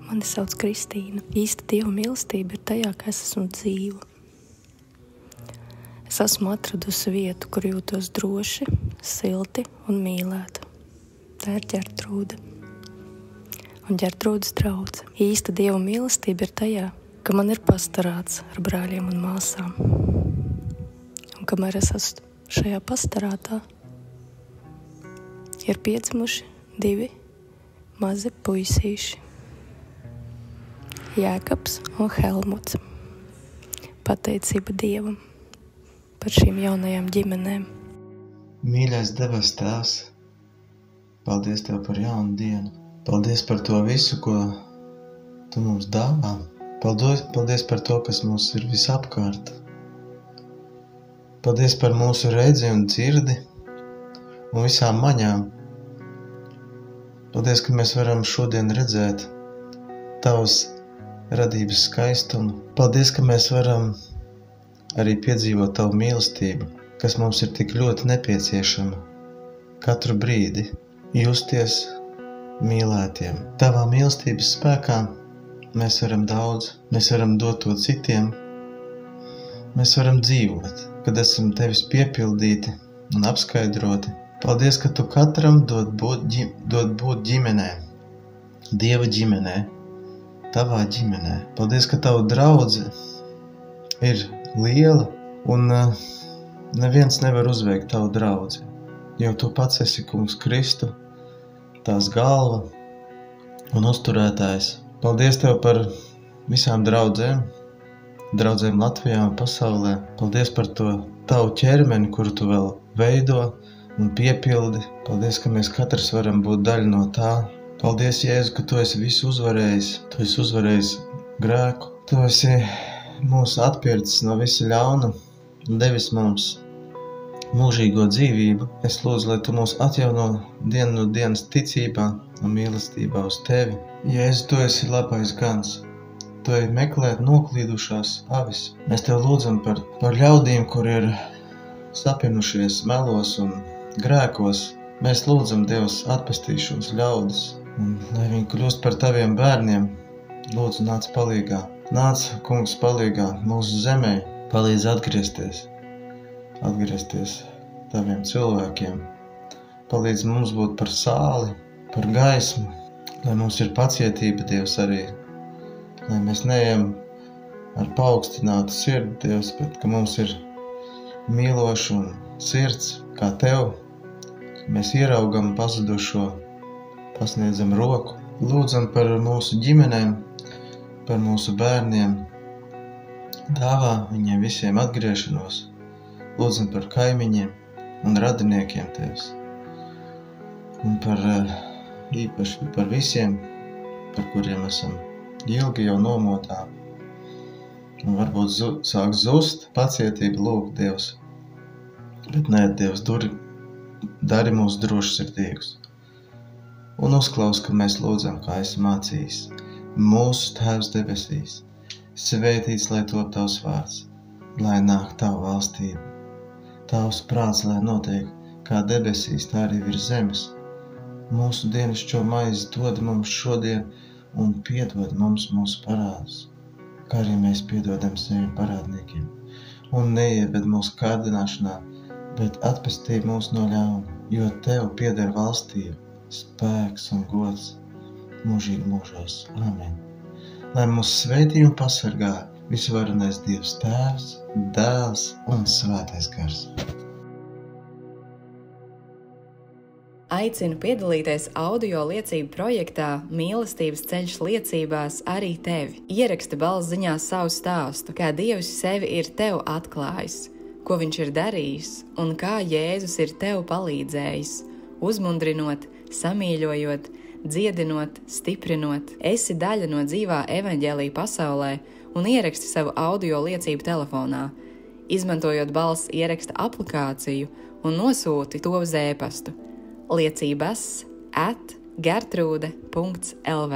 Mani sauc Kristīna. Īsta Dieva mīlestība ir tajā, ka es esmu dzīva. Es esmu atradusi vietu, kur jūtos droši, silti un mīlēta. Tā ir Ģertrūde. Un Ģertrūdes draudze. Īsta Dieva mīlestība ir tajā, ka man ir pastarāts ar brāļiem un māsām. Un kamēr es esmu šajā pastarātā, ir piedzimuši 2 mazi puisīši. Jēkabs un Helmuts. Pateicība Dievam par šīm jaunajām ģimenēm. Mīļais debes Tēvs, paldies Tev par jaunu dienu. Paldies par to visu, ko Tu mums dāvā. Paldies par to, kas mums ir visapkārt. Paldies par mūsu redzi un dzirdi un visām maņām. Paldies, ka mēs varam šodien redzēt Tavas radības skaistumu. Paldies, ka mēs varam arī piedzīvot Tavu mīlestību, kas mums ir tik ļoti nepieciešama katru brīdi, justies mīlētiem. Tavā mīlestības spēkā mēs varam daudz, mēs varam dot to citiem, mēs varam dzīvot, kad esam Tevis piepildīti un apskaidroti. Paldies, ka Tu katram dod būt ģimenē, Dieva ģimenē, Tavā ģimenē. Paldies, ka Tava draudze ir liela un neviens nevar uzveikt Tavu draudzi, jo Tu pats esi Kungs Kristu, tās galva un uzturētājs. Paldies Tev par visām draudzēm Latvijā un pasaulē. Paldies par to Tavu ķermeni, kuru Tu vēl veido un piepildi. Paldies, ka mēs katrs varam būt daļa no tā. Paldies, Jēzu, ka Tu esi visu uzvarējis. Tu esi uzvarējis grēku. Tu esi mūs atpircis no visa ļauna un devis mums mūžīgo dzīvību. Es lūdzu, lai Tu mūs atjauno dienu no dienas ticībā un mīlestībā uz Tevi. Jēzu, Tu esi labais gans. Tu ej meklēt noklīdušās avis. Mēs Tev lūdzam par ļaudīm, kur ir sapinušies melos un grēkos. Mēs lūdzam, Dievs, atpestī šos ļaudis. Un lai viņi kļūst par Taviem bērniem, lūdzu, nāc palīgā. Nāc, Kungs, palīgā mūsu zemē. Palīdz atgriezties Taviem cilvēkiem. Palīdz mums būt par sāli, par gaismu, lai mums ir pacietība, Dievs, arī. Lai mēs neejam ar paaugstinātu sirdi, Dievs, bet ka mums ir mīloša un sirds kā Tev. Mēs ieraugam pazudušo, pasniedzam roku. Lūdzam par mūsu ģimenēm, par mūsu bērniem. Dāvā viņiem visiem atgriešanos. Lūdzam par kaimiņiem un radiniekiem, Tevs. Un īpaši par visiem, par kuriem esam ilgi jau nomotā. Un varbūt sāk zust pacietība, lūk, Dievs. Bet nē, Dievs, dari mūs drošsirdīgus. Un uzklaus, ka mēs lūdzam, kā esi mācījis. Mūsu Tēvs debesīs, svētīts, lai top Tavs vārds, lai nāk Tava valstība. Tavs prāts, lai notiek kā debesīs, tā arī virs zemes. Mūsu dienascho maizi dod mums šodien un piedod mums mūsu parādus, kā arī mēs piedodam saviem parādniekiem. Un neieved mūsu kārdināšanā, bet atpestī mūs no ļauna, jo Tev pieder valstība, spēks un gods mūžīgi mūžos. Āmen. Lai mūs svētī un pasargā visvarenais Dievs Tēvs, Dēls un Svētais Gars. Aicinu piedalīties audio liecību projektā Mīlestības ceļš liecībās arī tevi. Ieraksti balss ziņās savu stāstu, kā Dievs sevi ir tev atklājis, ko Viņš ir darījis un kā Jēzus ir tev palīdzējis, uzmundrinot, samīļojot, dziedinot, stiprinot. Esi daļa no dzīvā evaņģēlija pasaulē un ieraksti savu audio liecību telefonā, izmantojot balss ieraksta aplikāciju un nosūti to uz e-pastu liecības@gertrude.lv.